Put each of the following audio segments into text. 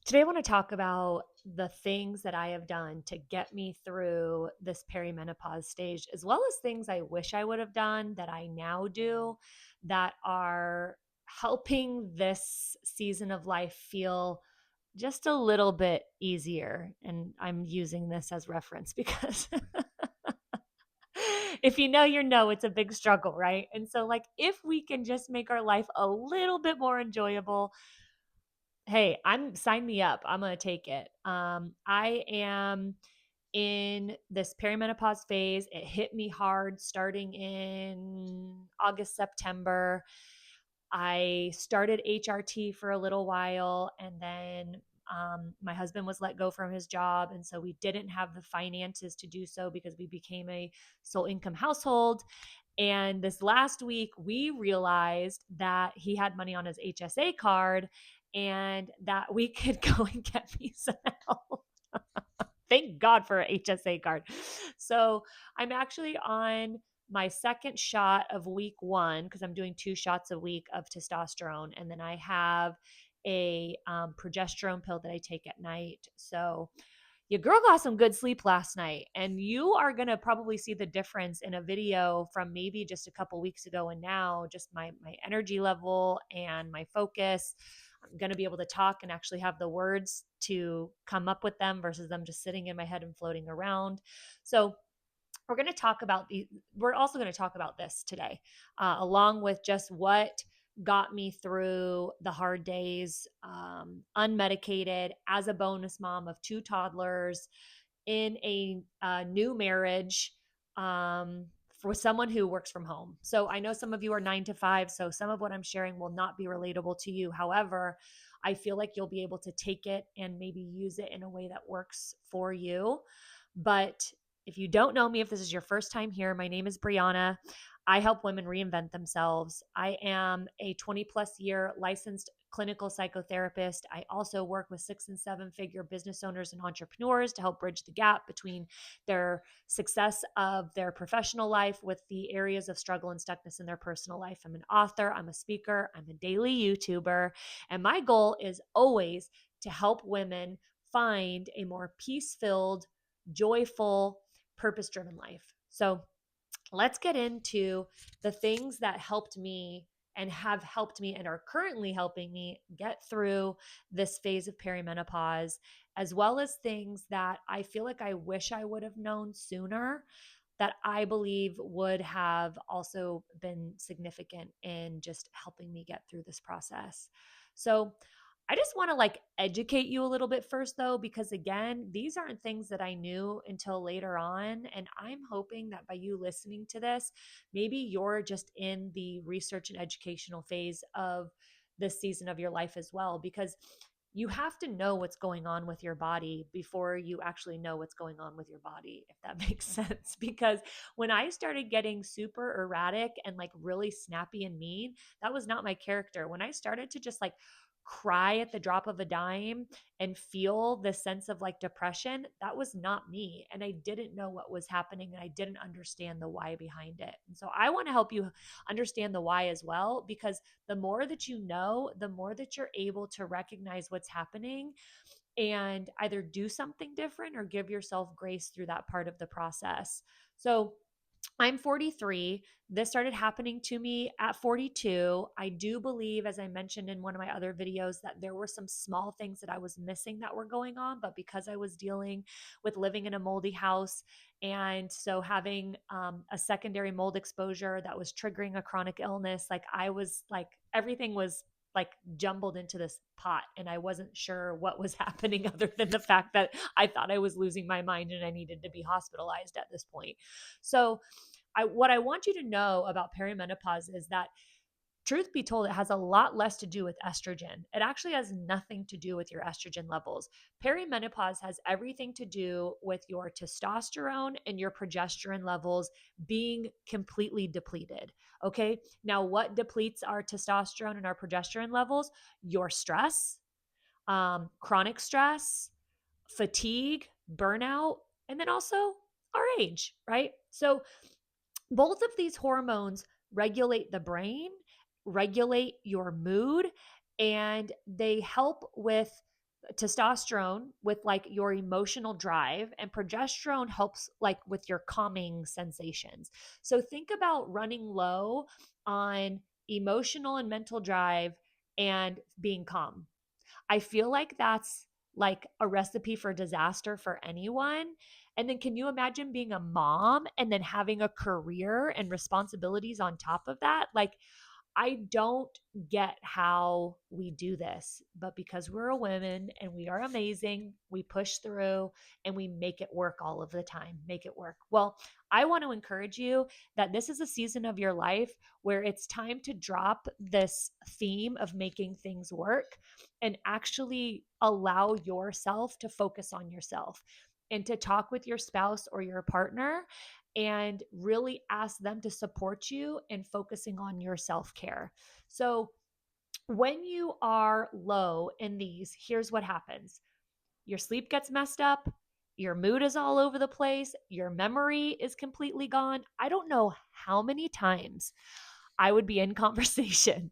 Today, I want to talk about the things that I have done to get me through this perimenopause stage, as well as things I wish I would have done that I now do that are helping this season of life feel just a little bit easier. And I'm using this as reference because if you know, you know, it's a big struggle, right? And so, like, if we can just make our life a little bit more enjoyable, hey, I'm sign me up. I'm gonna take it. I am in this perimenopause phase. It hit me hard starting in August, September. I started HRT for a little while, and then my husband was let go from his job. And so we didn't have the finances to do so because we became a sole income household. And this last week, we realized that he had money on his HSA card and that we could go and get me some help. Thank God for a HSA card. So I'm actually on my second shot of week one because I'm doing 2 shots a week of testosterone. And then I have a progesterone pill that I take at night. So your girl got some good sleep last night, and you are going to probably see the difference in a video from maybe just a couple weeks ago and now, just my energy level and my focus. I'm going to be able to talk and actually have the words to come up with them versus them just sitting in my head and floating around. So we're going to talk about we're also going to talk about this today, along with just what got me through the hard days, unmedicated, as a bonus mom of 2 toddlers in a new marriage, for someone who works from home. So I know some of you are 9 to 5, so some of what I'm sharing will not be relatable to you. However, I feel like you'll be able to take it and maybe use it in a way that works for you. But if you don't know me, if this is your first time here, my name is Brianna. I help women reinvent themselves. I am a 20 plus year licensed clinical psychotherapist. I also work with 6 and 7 figure business owners and entrepreneurs to help bridge the gap between their success of their professional life with the areas of struggle and stuckness in their personal life. I'm an author, I'm a speaker, I'm a daily YouTuber, and my goal is always to help women find a more peace filled, joyful, purpose driven life. So, let's get into the things that helped me and have helped me and are currently helping me get through this phase of perimenopause, as well as things that I feel like I wish I would have known sooner that I believe would have also been significant in just helping me get through this process. So, I just want to educate you a little bit first though, because again, these aren't things that I knew until later on. And I'm hoping that by you listening to this, maybe you're just in the research and educational phase of this season of your life as well, because you have to know what's going on with your body before you actually know what's going on with your body, if that makes sense. Because when I started getting super erratic and really snappy and mean, that was not my character. When I started to just cry at the drop of a dime and feel this sense of depression, that was not me. And I didn't know what was happening and I didn't understand the why behind it. And so I want to help you understand the why as well, because the more that you know, the more that you're able to recognize what's happening and either do something different or give yourself grace through that part of the process. So, I'm 43. This started happening to me at 42. I do believe, as I mentioned in one of my other videos, that there were some small things that I was missing that were going on. But because I was dealing with living in a moldy house, and so having a secondary mold exposure that was triggering a chronic illness, I was everything was jumbled into this pot, and I wasn't sure what was happening other than the fact that I thought I was losing my mind and I needed to be hospitalized at this point. So, what I want you to know about perimenopause is that, truth be told, it has a lot less to do with estrogen. It actually has nothing to do with your estrogen levels. Perimenopause has everything to do with your testosterone and your progesterone levels being completely depleted. Okay. Now, what depletes our testosterone and our progesterone levels? Your stress, chronic stress, fatigue, burnout, and then also our age, right? So, both of these hormones regulate the brain, regulate your mood, and they help with testosterone with like your emotional drive, and progesterone helps like with your calming sensations. So think about running low on emotional and mental drive and being calm. I feel like that's like a recipe for disaster for anyone. And then can you imagine being a mom and then having a career and responsibilities on top of that? Like, I don't get how we do this, but because we're a woman and we are amazing, we push through and we make it work all of the time. Make it work. Well, I want to encourage you that this is a season of your life where it's time to drop this theme of making things work and actually allow yourself to focus on yourself and to talk with your spouse or your partner and really ask them to support you in focusing on your self care. So, when you are low in these, here's what happens: your sleep gets messed up, your mood is all over the place, your memory is completely gone. I don't know how many times I would be in conversation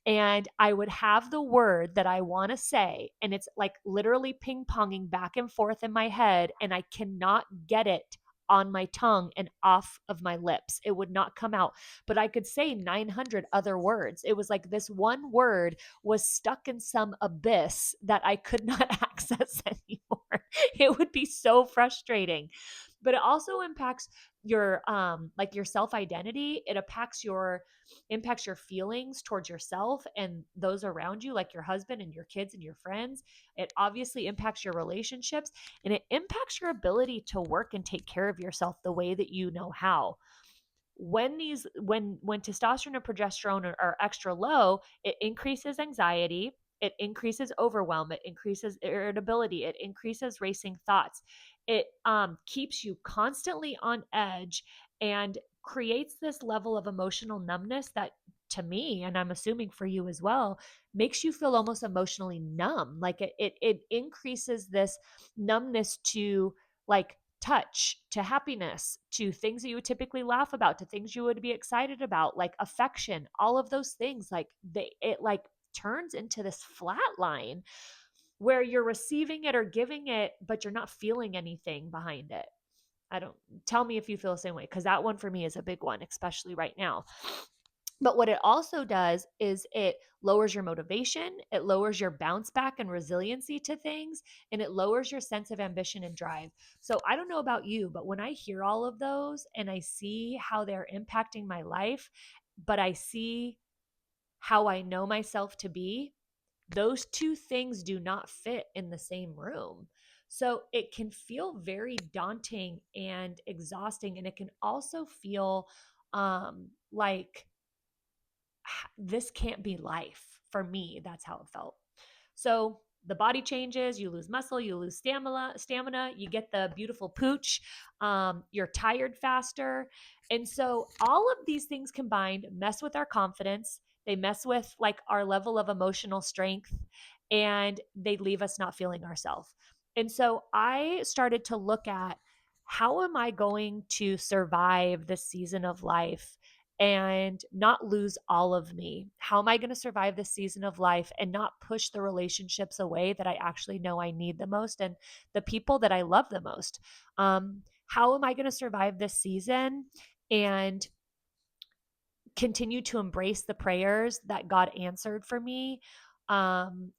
and I would have the word that I want to say, and it's like literally ping ponging back and forth in my head, and I cannot get it on my tongue and off of my lips. It would not come out, but I could say 900 other words. It was like this one word was stuck in some abyss that I could not access anymore. It would be so frustrating. But it also impacts your like your self identity. It impacts your feelings towards yourself and those around you, like your husband and your kids and your friends. It obviously impacts your relationships, and it impacts your ability to work and take care of yourself the way that you know how. When testosterone and progesterone are extra low, it increases anxiety, it increases overwhelm, it increases irritability, it increases racing thoughts, it keeps you constantly on edge and creates this level of emotional numbness that, to me, and I'm assuming for you as well, makes you feel almost emotionally numb. Like it increases this numbness to like touch, to happiness, to things that you would typically laugh about, to things you would be excited about, like affection, all of those things. Like it like turns into this flat line where you're receiving it or giving it, but you're not feeling anything behind it. I don't Tell me if you feel the same way, because that one for me is a big one, especially right now. But what it also does is it lowers your motivation, it lowers your bounce back and resiliency to things, and it lowers your sense of ambition and drive. So I don't know about you, but when I hear all of those and I see how they're impacting my life, but I see how I know myself to be, those two things do not fit in the same room. So it can feel very daunting and exhausting. And it can also feel like this can't be life. For me, that's how it felt. So the body changes, you lose muscle, you lose stamina, you get the beautiful pooch, you're tired faster. And so all of these things combined mess with our confidence. They mess with like our level of emotional strength, and they leave us not feeling ourselves. And so I started to look at, how am I going to survive this season of life and not lose all of me? How am I going to survive this season of life and not push the relationships away that I actually know I need the most and the people that I love the most? How am I going to survive this season and continue to embrace the prayers that God answered for me,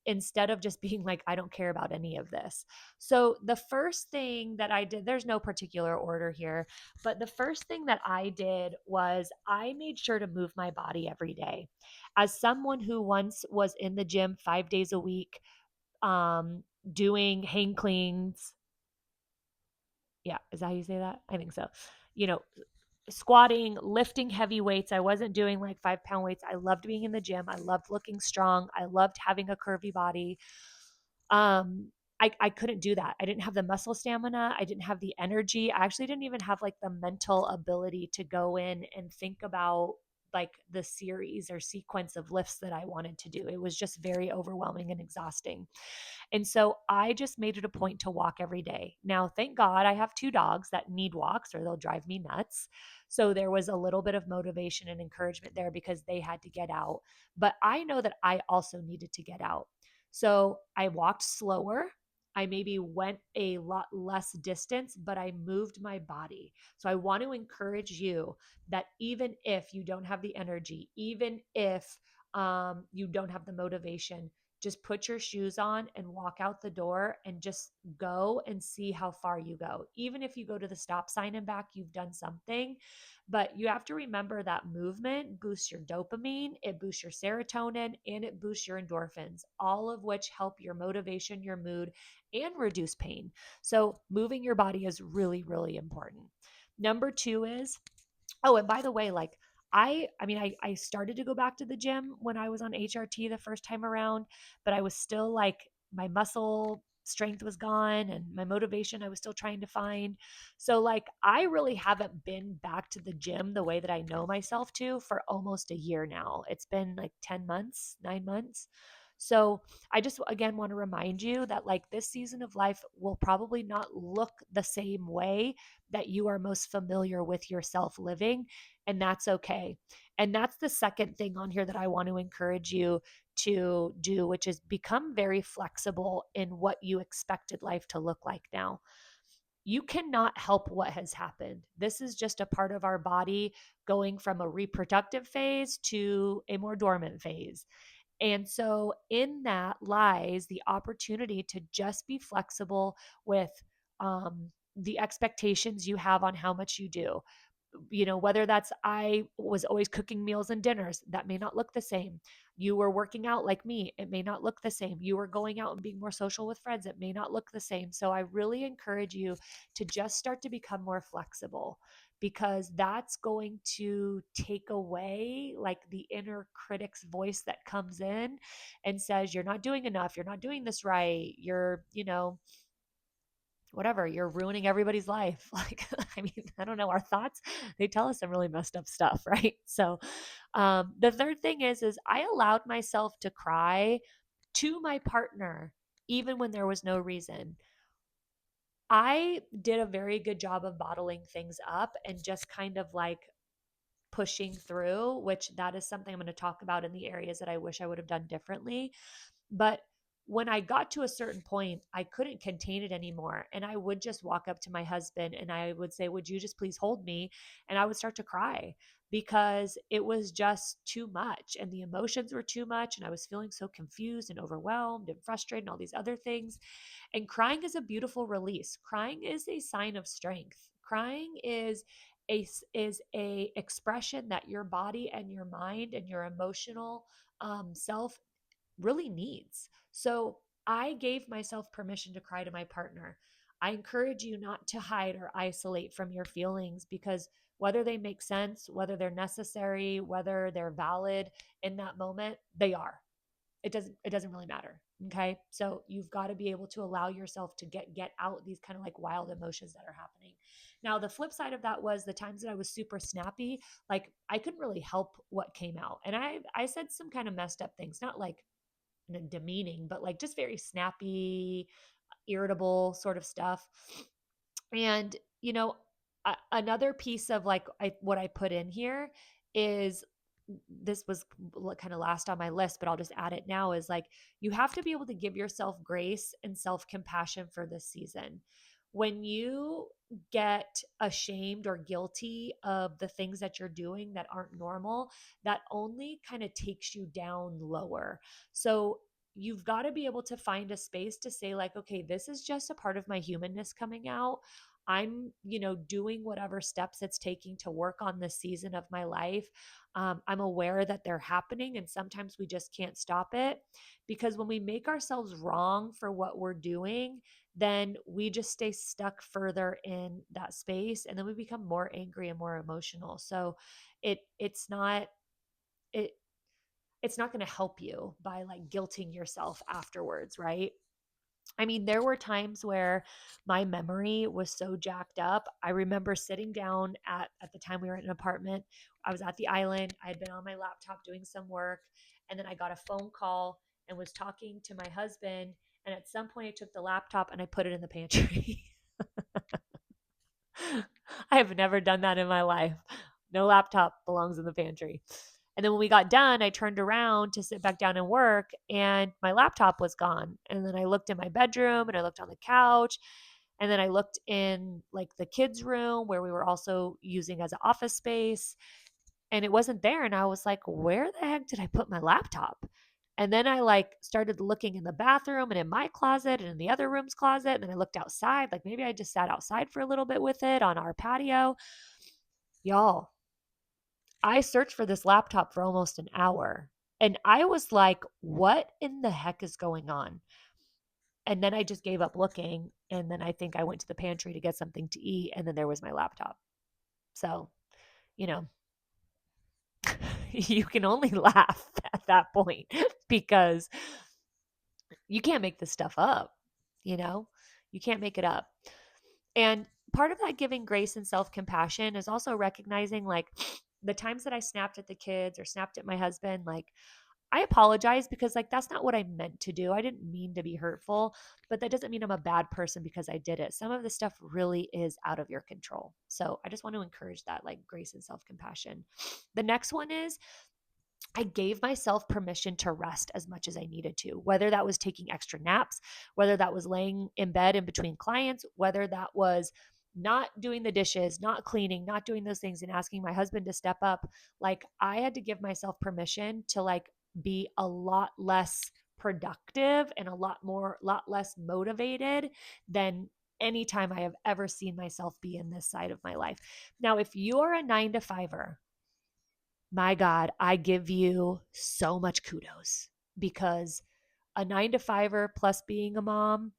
instead of just being like, I don't care about any of this? So the first thing that I did, there's no particular order here, but the first thing that I did was I made sure to move my body every day. As someone who once was in the gym 5 days a week, um, doing hang cleans. Yeah, is that how you say that? I think so. You know, squatting, lifting heavy weights. I wasn't doing like 5 pound weights. I loved being in the gym. I loved looking strong. I loved having a curvy body. Um, I couldn't do that. I didn't have the muscle stamina. I didn't have the energy. I actually didn't even have like the mental ability to go in and think about like the series or sequence of lifts that I wanted to do. It was just very overwhelming and exhausting. And so I just made it a point to walk every day. Now, thank God I have two dogs that need walks or they'll drive me nuts. So there was a little bit of motivation and encouragement there because they had to get out. But I know that I also needed to get out. So I walked slower. I maybe went a lot less distance, but I moved my body. So I want to encourage you that even if you don't have the energy, even if you don't have the motivation, just put your shoes on and walk out the door and just go and see how far you go. Even if you go to the stop sign and back, you've done something. But you have to remember that movement boosts your dopamine, it boosts your serotonin, and it boosts your endorphins, all of which help your motivation, your mood, and reduce pain. So, moving your body is really, really important. Number two is, oh, and by the way, like I started to go back to the gym when I was on HRT the first time around, but I was still like my muscle strength was gone and my motivation I was still trying to find. So like I really haven't been back to the gym the way that I know myself to for almost a year now. It's been like 10 months, 9 months. So I just again want to remind you that like this season of life will probably not look the same way that you are most familiar with yourself living, and that's okay. And that's the second thing on here that I want to encourage you to do, which is become very flexible in what you expected life to look like now. You cannot help what has happened. This is just a part of our body going from a reproductive phase to a more dormant phase. And so, in that lies the opportunity to just be flexible with the expectations you have on how much you do. You know, whether that's I was always cooking meals and dinners, that may not look the same. You were working out like me, it may not look the same. You were going out and being more social with friends, it may not look the same. So I really encourage you to just start to become more flexible, because that's going to take away like the inner critic's voice that comes in and says, you're not doing enough, you're not doing this right, you're, whatever, you're ruining everybody's life. Like, I mean, I don't know, our thoughts, they tell us some really messed up stuff, right? So, the third thing is I allowed myself to cry to my partner, even when there was no reason. I did a very good job of bottling things up and just kind of like pushing through, which that is something I'm going to talk about in the areas that I wish I would have done differently. But when I got to a certain point, I couldn't contain it anymore. And I would just walk up to my husband and I would say, would you just please hold me? And I would start to cry because it was just too much and the emotions were too much. And I was feeling so confused and overwhelmed and frustrated and all these other things. And crying is a beautiful release. Crying is a sign of strength. Crying is a expression that your body and your mind and your emotional self really needs. So I gave myself permission to cry to my partner. I encourage you not to hide or isolate from your feelings, because whether they make sense, whether they're necessary, whether they're valid in that moment, they are. It doesn't really matter. Okay? So you've got to be able to allow yourself to get out these kind of like wild emotions that are happening. Now, the flip side of that was the times that I was super snappy, like I couldn't really help what came out. And I said some kind of messed up things, not like demeaning, but like just very snappy, irritable sort of stuff. And, another piece of like what I put in here is, this was kind of last on my list, but I'll just add it now, is like you have to be able to give yourself grace and self compassion for this season. When you get ashamed or guilty of the things that you're doing that aren't normal, that only kind of takes you down lower. So you've got to be able to find a space to say, like, okay, this is just a part of my humanness coming out. I'm, doing whatever steps it's taking to work on this season of my life. I'm aware that they're happening, and sometimes we just can't stop it, because when we make ourselves wrong for what we're doing, then we just stay stuck further in that space, and then we become more angry and more emotional. So it's not it it's not going to help you by like guilting yourself afterwards, right? I mean, there were times where my memory was so jacked up. I remember sitting down at the time we were in an apartment. I was at the island. I had been on my laptop doing some work, and then I got a phone call and was talking to my husband. And at some point, I took the laptop and I put it in the pantry. I have never done that in my life. No laptop belongs in the pantry. And then when we got done, I turned around to sit back down and work, and my laptop was gone. And then I looked in my bedroom and I looked on the couch, and then I looked in like the kids' room where we were also using as an office space, and it wasn't there. And I was like, where the heck did I put my laptop? And then I like started looking in the bathroom and in my closet and in the other room's closet. And then I looked outside, like maybe I just sat outside for a little bit with it on our patio. Y'all, I searched for this laptop for almost an hour. And I was like, what in the heck is going on? And then I just gave up looking. And then I think I went to the pantry to get something to eat. And then there was my laptop. So, you know, you can only laugh at that point because you can't make this stuff up, you know? You can't make it up. And part of that giving grace and self-compassion is also recognizing like the times that I snapped at the kids or snapped at my husband, like I apologize because like that's not what I meant to do. I didn't mean to be hurtful, but that doesn't mean I'm a bad person because I did it. Some of the stuff really is out of your control. So I just want to encourage that like grace and self-compassion. The next one is I gave myself permission to rest as much as I needed to, whether that was taking extra naps, whether that was laying in bed in between clients, whether that was not doing the dishes, not cleaning, not doing those things and asking my husband to step up. Like I had to give myself permission to like be a lot less productive and lot less motivated than any time I have ever seen myself be in this side of my life. Now, if you're a 9 to 5er, my God, I give you so much kudos because a 9 to 5er plus being a mom,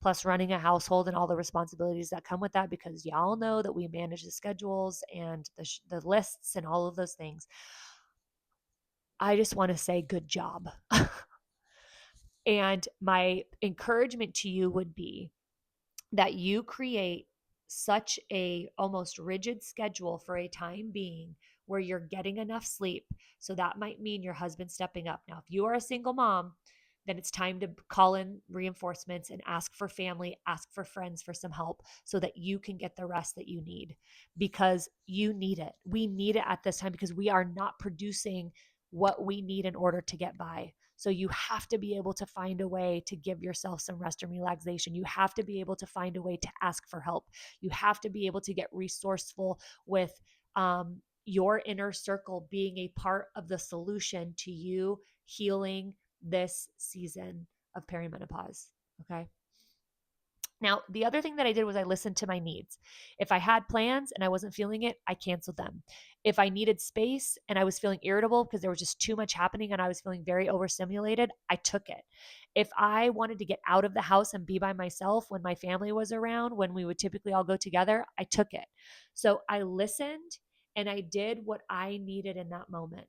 plus running a household and all the responsibilities that come with that, because y'all know that we manage the schedules and the lists and all of those things. I just want to say good job. And my encouragement to you would be that you create such a almost rigid schedule for a time being where you're getting enough sleep. So that might mean your husband stepping up. Now, if you are a single mom, then it's time to call in reinforcements and ask for family, ask for friends for some help so that you can get the rest that you need because you need it. We need it at this time because we are not producing what we need in order to get by. So you have to be able to find a way to give yourself some rest and relaxation. You have to be able to find a way to ask for help. You have to be able to get resourceful with your inner circle being a part of the solution to you healing this season of perimenopause. Okay. Now, the other thing that I did was I listened to my needs. If I had plans and I wasn't feeling it, I canceled them. If I needed space and I was feeling irritable because there was just too much happening and I was feeling very overstimulated, I took it. If I wanted to get out of the house and be by myself when my family was around, when we would typically all go together, I took it. So I listened and I did what I needed in that moment.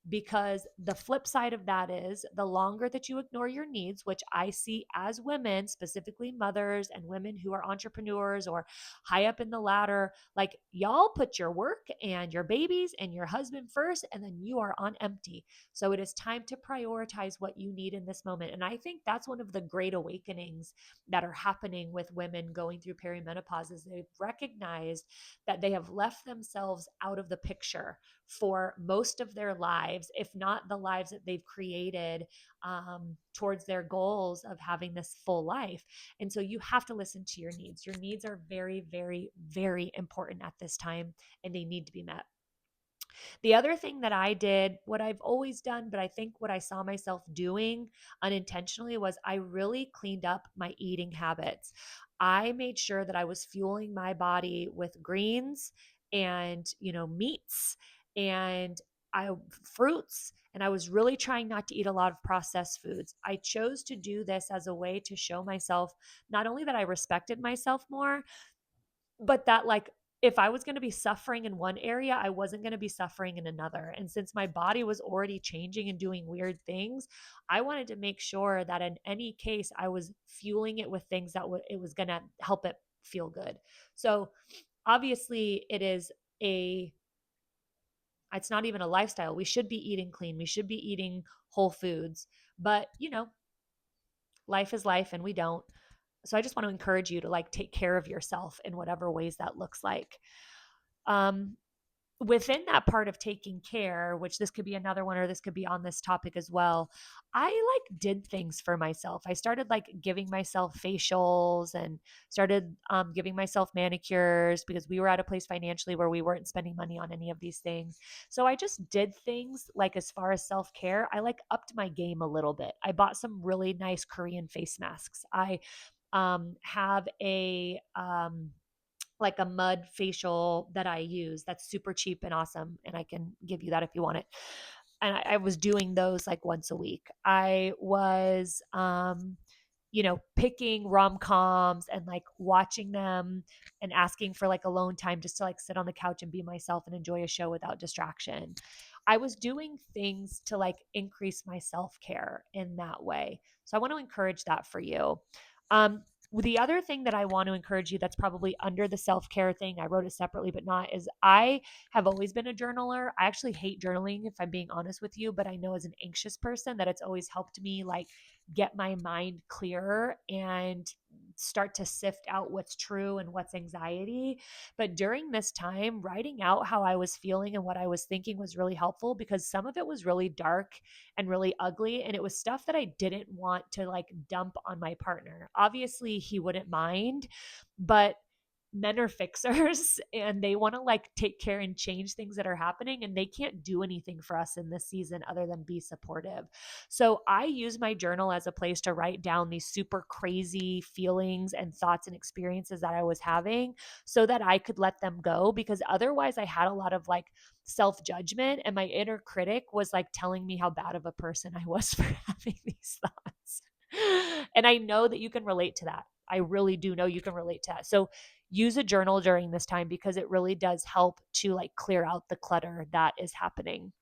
Because the flip side of that is the longer that you ignore your needs, which I see as women, specifically mothers and women who are entrepreneurs or high up in the ladder, like y'all put your work and your babies and your husband first, and then you are on empty. So it is time to prioritize what you need in this moment. And I think that's one of the great awakenings that are happening with women going through perimenopause is they've recognized that they have left themselves out of the picture for most of their lives, if not the lives that they've created towards their goals of having this full life. And so you have to listen to your needs. Your needs are very, very, very important at this time, and they need to be met. The other thing that I did, what I've always done, but I think what I saw myself doing unintentionally was I really cleaned up my eating habits. I made sure that I was fueling my body with greens and, meats and fruits. And I was really trying not to eat a lot of processed foods. I chose to do this as a way to show myself not only that I respected myself more, but that like if I was going to be suffering in one area, I wasn't going to be suffering in another. And since my body was already changing and doing weird things, I wanted to make sure that in any case, I was fueling it with things that it was going to help it feel good. So obviously, it's not even a lifestyle. We should be eating clean. We should be eating whole foods. But, life is life and we don't. So I just want to encourage you to like take care of yourself in whatever ways that looks like. Um, within that part of taking care, which this could be another one or this could be on this topic as well, I like did things for myself. I started like giving myself facials and started giving myself manicures because we were at a place financially where we weren't spending money on any of these things. So I just did things like as far as self care, I like upped my game a little bit. I bought some really nice Korean face masks. I have a like a mud facial that I use that's super cheap and awesome. And I can give you that if you want it. And I was doing those like once a week. I was, picking rom coms and like watching them and asking for like alone time just to like sit on the couch and be myself and enjoy a show without distraction. I was doing things to like increase my self care in that way. So I want to encourage that for you. Um, the other thing that I want to encourage you that's probably under the self care thing, I wrote it separately, but not, is I have always been a journaler. I actually hate journaling, if I'm being honest with you, but I know as an anxious person that it's always helped me like get my mind clearer and start to sift out what's true and what's anxiety. But during this time, writing out how I was feeling and what I was thinking was really helpful because some of it was really dark and really ugly. And it was stuff that I didn't want to like dump on my partner. Obviously, he wouldn't mind, but men are fixers and they want to like take care and change things that are happening, and they can't do anything for us in this season other than be supportive. So I use my journal as a place to write down these super crazy feelings and thoughts and experiences that I was having so that I could let them go, because otherwise I had a lot of like self-judgment and my inner critic was like telling me how bad of a person I was for having these thoughts. And I know that you can relate to that. I really do know you can relate to that. So use a journal during this time because it really does help to like clear out the clutter that is happening.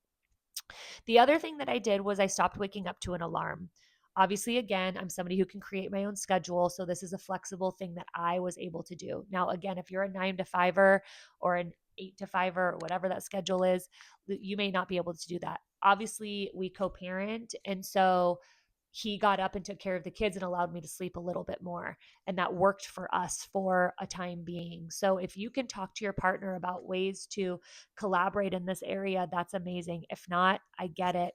The other thing that I did was I stopped waking up to an alarm. Obviously, again, I'm somebody who can create my own schedule. So this is a flexible thing that I was able to do. Now, again, if you're a 9 to 5er or an 8 to 5er or whatever that schedule is, you may not be able to do that. Obviously, we co parent. And so he got up and took care of the kids and allowed me to sleep a little bit more. And that worked for us for a time being. So if you can talk to your partner about ways to collaborate in this area, that's amazing. If not, I get it.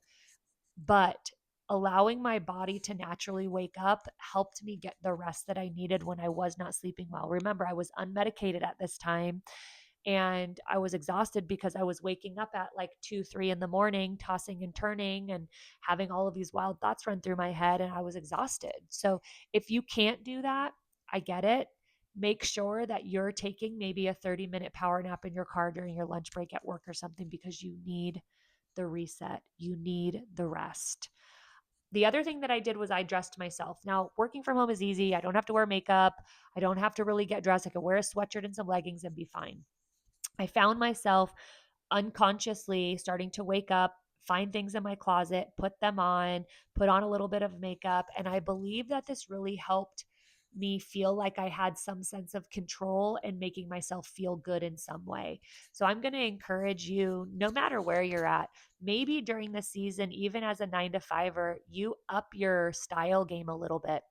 But allowing my body to naturally wake up helped me get the rest that I needed when I was not sleeping well. Remember, I was unmedicated at this time and I was exhausted because I was waking up at like 2, 3 in the morning, tossing and turning and having all of these wild thoughts run through my head, and I was exhausted. So if you can't do that, I get it. Make sure that you're taking maybe a 30-minute power nap in your car during your lunch break at work or something because you need the reset. You need the rest. The other thing that I did was I dressed myself. Now, working from home is easy. I don't have to wear makeup. I don't have to really get dressed. I can wear a sweatshirt and some leggings and be fine. I found myself unconsciously starting to wake up, find things in my closet, put them on, put on a little bit of makeup. And I believe that this really helped me feel like I had some sense of control and making myself feel good in some way. So I'm going to encourage you, no matter where you're at, maybe during the season, even as a 9 to 5er, you up your style game a little bit.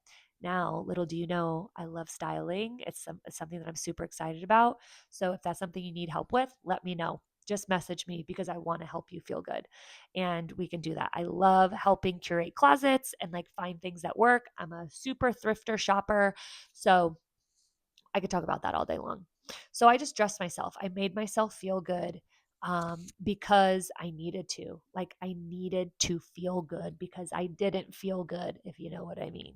Now, little do you know, I love styling. It's something that I'm super excited about. So if that's something you need help with, let me know. Just message me because I want to help you feel good. And we can do that. I love helping curate closets and like find things that work. I'm a super thrifter shopper. So I could talk about that all day long. So I just dressed myself. I made myself feel good because I needed to. Like I needed to feel good because I didn't feel good, if you know what I mean.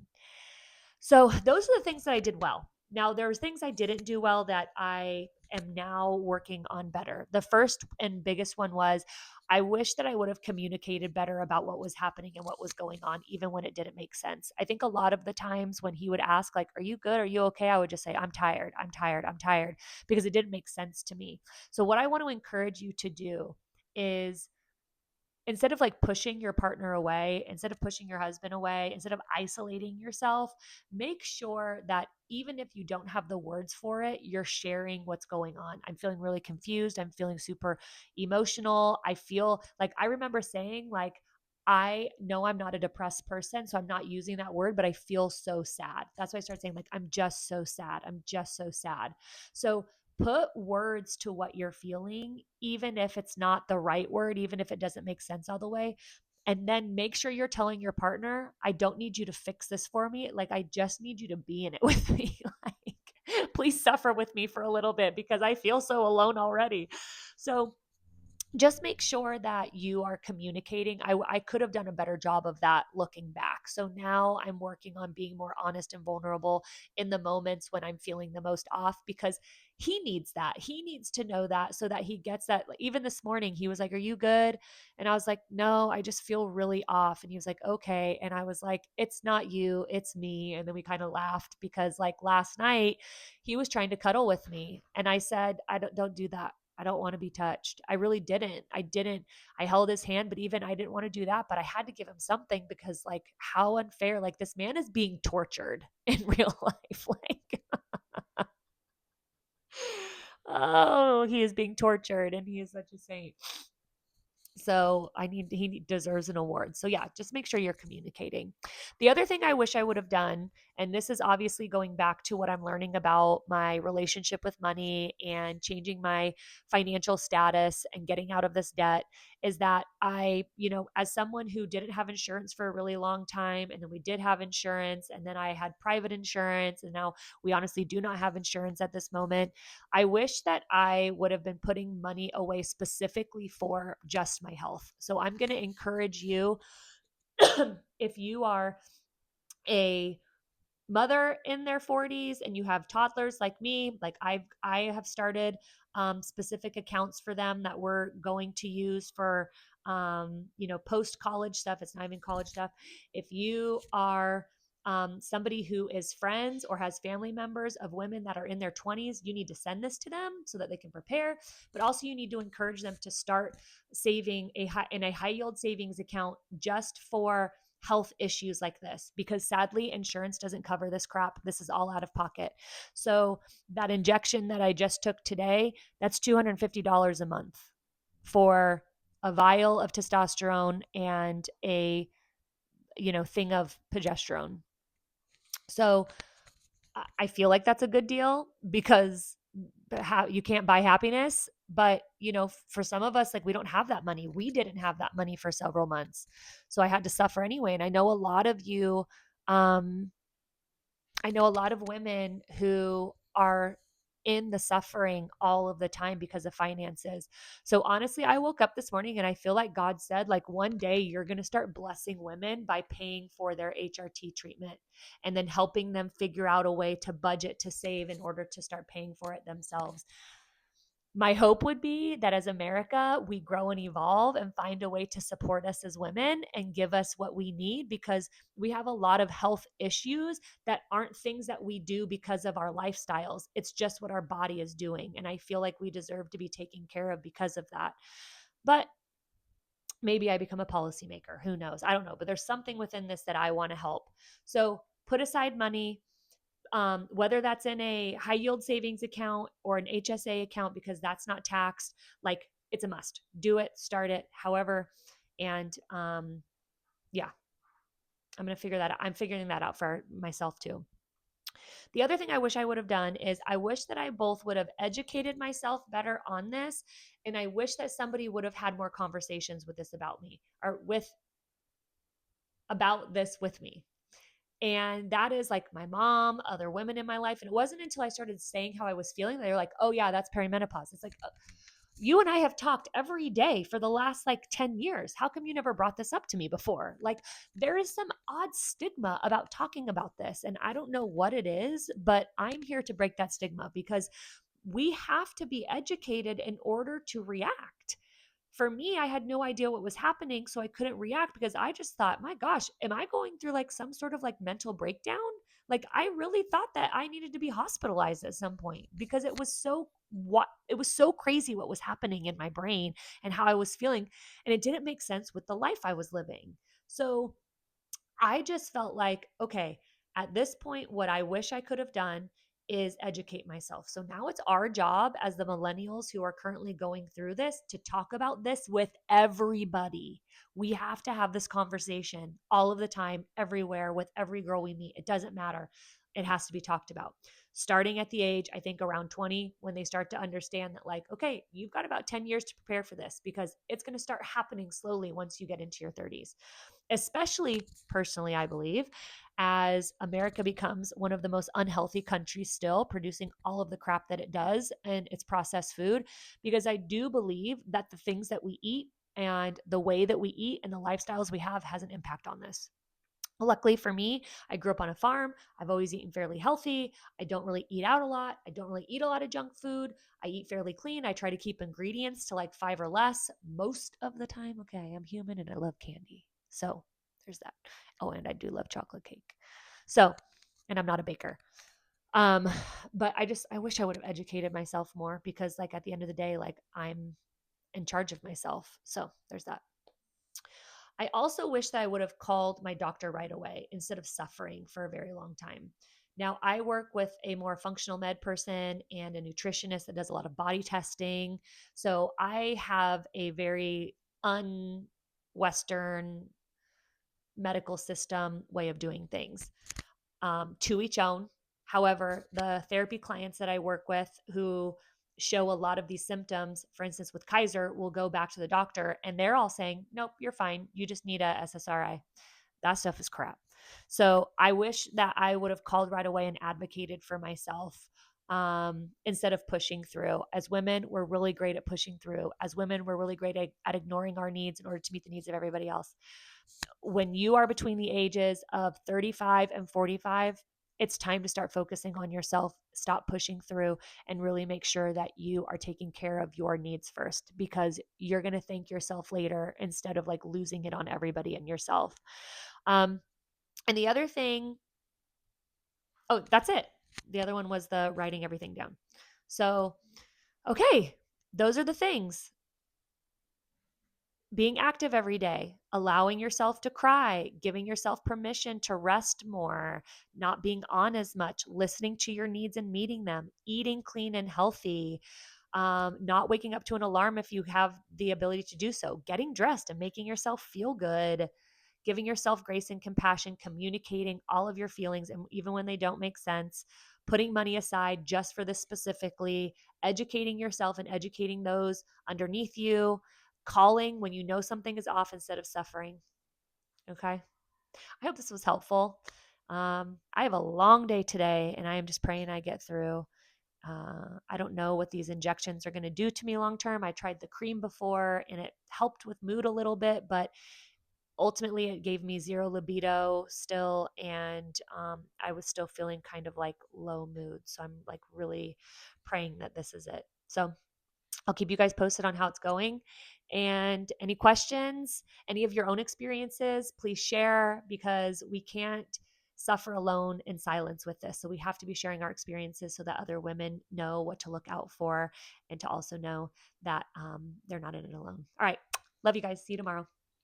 So those are the things that I did well. Now there's things I didn't do well that I am now working on better. The first and biggest one was I wish that I would have communicated better about what was happening and what was going on, even when it didn't make sense. I think a lot of the times when he would ask, like, are you good? Are you okay? I would just say, I'm tired. I'm tired. I'm tired, because it didn't make sense to me. So what I want to encourage you to do is, instead of like pushing your partner away, instead of pushing your husband away, instead of isolating yourself, make sure that even if you don't have the words for it, you're sharing what's going on. I'm feeling really confused. I'm feeling super emotional. I feel like, I remember saying, like, I know I'm not a depressed person, so I'm not using that word, but I feel so sad. That's why I started saying, like, I'm just so sad. I'm just so sad. So put words to what you're feeling, even if it's not the right word, even if it doesn't make sense all the way. And then make sure you're telling your partner, I don't need you to fix this for me. Like, I just need you to be in it with me. Like, please suffer with me for a little bit because I feel so alone already. So, just make sure that you are communicating. I could have done a better job of that looking back. So now I'm working on being more honest and vulnerable in the moments when I'm feeling the most off, because he needs that. He needs to know that so that he gets that. Like, even this morning, he was like, "Are you good?" And I was like, "No, I just feel really off." And he was like, "Okay." And I was like, "It's not you, it's me." And then we kind of laughed because, like, last night, he was trying to cuddle with me. And I said, "I don't do that. I don't want to be touched." I really didn't. I didn't. I held his hand, but even I didn't want to do that. But I had to give him something because, like, how unfair. Like, this man is being tortured in real life. Like, oh, he is being tortured and he is such a saint. So he deserves an award. So yeah, just make sure you're communicating. The other thing I wish I would have done, and this is obviously going back to what I'm learning about my relationship with money and changing my financial status and getting out of this debt, is that as someone who didn't have insurance for a really long time, and then we did have insurance, and then I had private insurance, and now we honestly do not have insurance at this moment. I wish that I would have been putting money away specifically for just my health. So I'm going to encourage you, if you are a mother in their 40s and you have toddlers like me, like I have started specific accounts for them that we're going to use for post college stuff. It's not even college stuff. If you are somebody who is friends or has family members of women that are in their 20s, you need to send this to them so that they can prepare. But also, you need to encourage them to start saving in a high yield savings account just for health issues like this, because sadly insurance doesn't cover this crap. This is all out of pocket. So that injection that I just took today, that's $250 a month for a vial of testosterone and a thing of progesterone. So I feel like that's a good deal because you can't buy happiness. But, for some of us, like, we don't have that money. We didn't have that money for several months. So I had to suffer anyway. And I know a lot of you, I know a lot of women who are in the suffering all of the time because of finances. So honestly, I woke up this morning and I feel like God said, like, one day you're going to start blessing women by paying for their HRT treatment and then helping them figure out a way to budget to save in order to start paying for it themselves. My hope would be that as America, we grow and evolve and find a way to support us as women and give us what we need, because we have a lot of health issues that aren't things that we do because of our lifestyles. It's just what our body is doing. And I feel like we deserve to be taken care of because of that. But maybe I become a policymaker. Who knows? I don't know. But there's something within this that I want to help. So put aside money, whether that's in a high yield savings account or an HSA account, because that's not taxed. Like, it's a must. Do it, start it, however. And yeah, I'm going to figure that out. I'm figuring that out for myself too. The other thing I wish I would have done is I wish that I both would have educated myself better on this. And I wish that somebody would have had more conversations with this about me, or about this with me. And that is like my mom, other women in my life. And it wasn't until I started saying how I was feeling, they were like, "Oh yeah, that's perimenopause." It's like, you and I have talked every day for the last like 10 years. How come you never brought this up to me before? Like, there is some odd stigma about talking about this. And I don't know what it is, but I'm here to break that stigma, because we have to be educated in order to react. For me, I had no idea what was happening, so I couldn't react because I just thought, my gosh, am I going through like some sort of like mental breakdown? Like, I really thought that I needed to be hospitalized at some point, because it was so crazy what was happening in my brain and how I was feeling, and it didn't make sense with the life I was living. So I just felt like, okay, at this point, what I wish I could have done is educate myself. So now it's our job as the millennials who are currently going through this to talk about this with everybody. We have to have this conversation all of the time, everywhere, with every girl we meet. It doesn't matter. It has to be talked about. Starting at the age, I think around 20, when they start to understand that, like, okay, you've got about 10 years to prepare for this because it's going to start happening slowly once you get into your 30s. Especially personally, I believe, as America becomes one of the most unhealthy countries still, producing all of the crap that it does and its processed food. Because I do believe that the things that we eat and the way that we eat and the lifestyles we have has an impact on this. Luckily for me, I grew up on a farm. I've always eaten fairly healthy. I don't really eat out a lot. I don't really eat a lot of junk food. I eat fairly clean. I try to keep ingredients to like five or less most of the time. Okay, I'm human and I love candy. So there's that. Oh, and I do love chocolate cake. So, and I'm not a baker. Um, but I wish I would have educated myself more because like at the end of the day, like I'm in charge of myself. So there's that. I also wish that I would have called my doctor right away instead of suffering for a very long time. Now, I work with a more functional med person and a nutritionist that does a lot of body testing. So I have a very un-Western medical system way of doing things, to each own. However, the therapy clients that I work with who show a lot of these symptoms, for instance, with Kaiser, will go back to the doctor and they're all saying, nope, you're fine. You just need a SSRI. That stuff is crap. So I wish that I would have called right away and advocated for myself, instead of pushing through. As women, we're really great at pushing through. As women, we're really great at ignoring our needs in order to meet the needs of everybody else. When you are between the ages of 35 and 45, it's time to start focusing on yourself, stop pushing through, and really make sure that you are taking care of your needs first because you're going to thank yourself later instead of like losing it on everybody and yourself. Um, and the other thing, oh, that's it. The other one was the writing everything down. So, okay, those are the things. Being active every day, allowing yourself to cry, giving yourself permission to rest more, not being on as much, listening to your needs and meeting them, eating clean and healthy, not waking up to an alarm if you have the ability to do so, getting dressed and making yourself feel good, giving yourself grace and compassion, communicating all of your feelings, and even when they don't make sense, putting money aside just for this specifically, educating yourself and educating those underneath you, calling when you know something is off instead of suffering. Okay. I hope this was helpful. I have a long day today and I am just praying I get through. I don't know what these injections are going to do to me long term. I tried the cream before and it helped with mood a little bit, but ultimately it gave me zero libido still. And I was still feeling kind of like low mood. So I'm like really praying that this is it. So I'll keep you guys posted on how it's going. And any questions, any of your own experiences, please share because we can't suffer alone in silence with this. So we have to be sharing our experiences so that other women know what to look out for and to also know that they're not in it alone. All right. Love you guys. See you tomorrow.